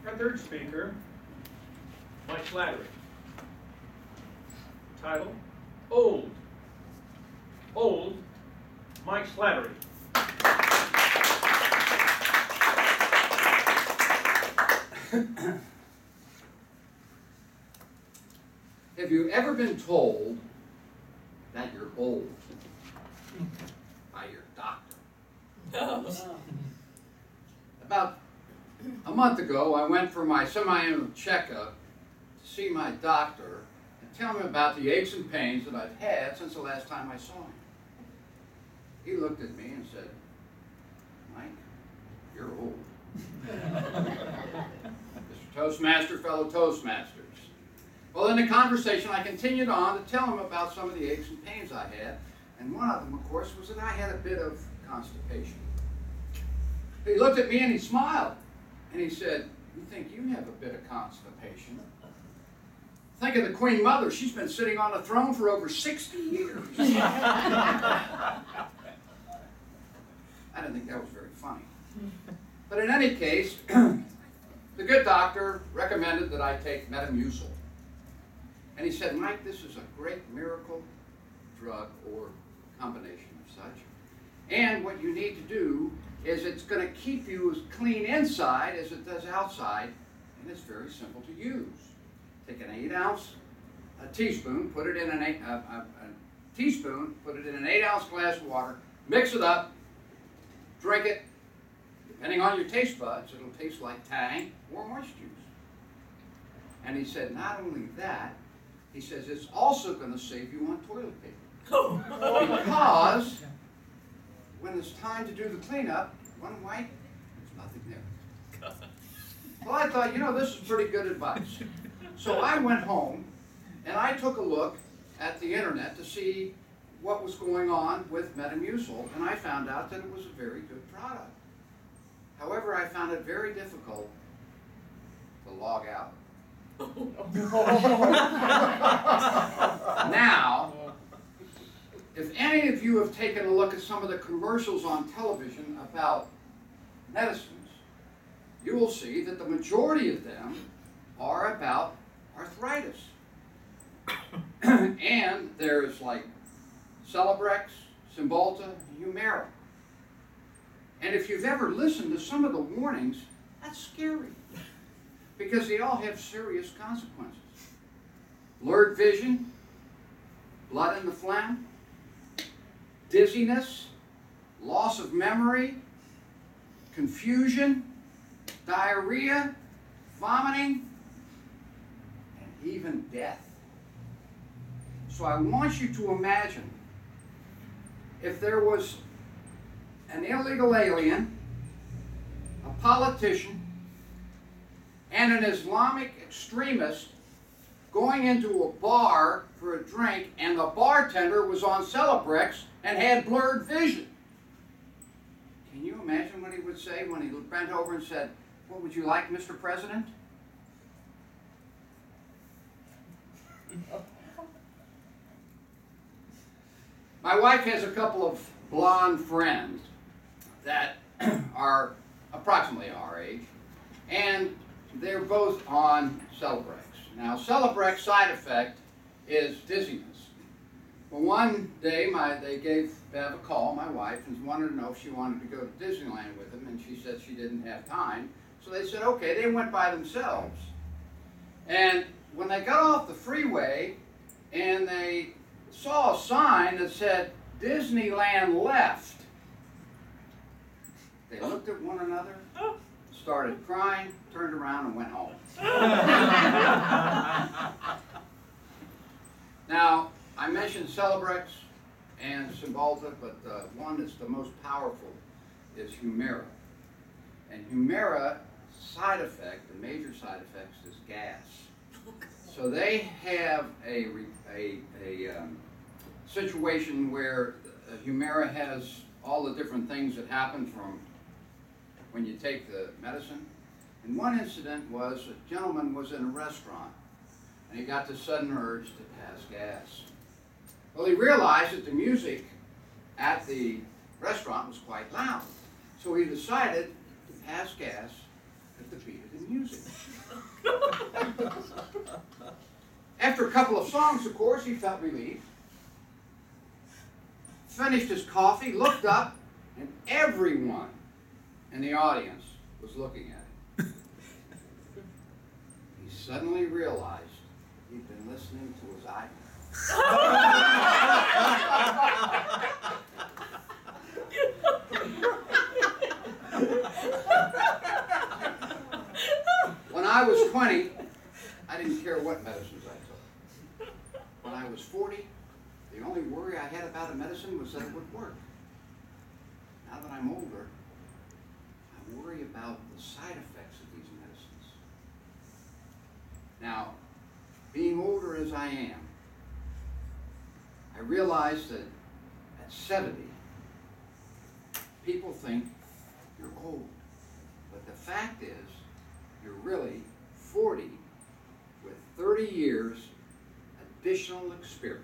Our third speaker, Mike Slattery. Title, Old. Old, Mike Slattery. Have you ever been told that you're old by your doctor? About a month ago, I went for my semi-annual checkup to see my doctor and tell him about the aches and pains that I've had since the last time I saw him. He looked at me and said, "Mike, you're old." Mr. Toastmaster, fellow Toastmasters. Well, in the conversation, I continued on to tell him about some of the aches and pains I had, and one of them, of course, was that I had a bit of constipation. He looked at me and he smiled, and he said, "You think you have a bit of constipation? Think of the Queen Mother. She's been sitting on the throne for over 60 years." I didn't think that was very funny. But in any case, the good doctor recommended that I take Metamucil. And he said, "Mike, this is a great miracle drug or combination of such. And what you need to do is it's going to keep you as clean inside as it does outside, and it's very simple to use. Take an 8-ounce teaspoon, put it in an 8-ounce glass of water, mix it up, drink it. Depending on your taste buds, it'll taste like Tang or orange juice." And he said, not only that, he says it's also going to save you on toilet paper. Because when it's time to do the cleanup, one wipe, there's nothing there. Well, I thought, this is pretty good advice. So I went home and I took a look at the internet to see what was going on with Metamucil, and I found out that it was a very good product. However, I found it very difficult to log out. Now, if any of you have taken a look at some of the commercials on television about medicines, you will see that the majority of them are about arthritis. And there's like Celebrex, Cymbalta, Humorous. And if you've ever listened to some of the warnings, that's scary, because they all have serious consequences. Blurred vision, blood in the phlegm, dizziness, loss of memory, confusion, diarrhea, vomiting, and even death. So I want you to imagine if there was an illegal alien, a politician, and an Islamic extremist going into a bar for a drink, and the bartender was on Celebrex and had blurred vision. Can you imagine what he would say when he bent over and said, "What would you like, Mr. President?" My wife has a couple of blonde friends that are approximately our age, and they're both on Celebrex. Now, Celebrex side effect is dizziness. Well, one day they gave Bev a call, my wife, and wanted to know if she wanted to go to Disneyland with them, and she said she didn't have time. So they said, okay, they went by themselves. And when they got off the freeway and they saw a sign that said, "Disneyland left," they looked at one another, started crying, turned around, and went home. Now, I mentioned Celebrex and Cymbalta, but the one that's the most powerful is Humorous. And Humorous side effect, the major side effects, is gas. So they have a situation where Humorous has all the different things that happen from when you take the medicine. And one incident was a gentleman was in a restaurant and he got this sudden urge to pass gas. Well, he realized that the music at the restaurant was quite loud. So he decided to pass gas at the beat of the music. couple of songs, of course, he felt relieved. Finished his coffee, looked up, and everyone in the audience was looking at him. He suddenly realized he'd been listening to his iPod. When I was 20, I didn't care what medicines I took. When I was 40, the only worry I had about a medicine was that it would work. Now that I'm older, I worry about the side effects of these medicines. Now, being older as I am, I realize that at 70, people think you're old. But the fact is, you're really 40 with 30 years additional experience.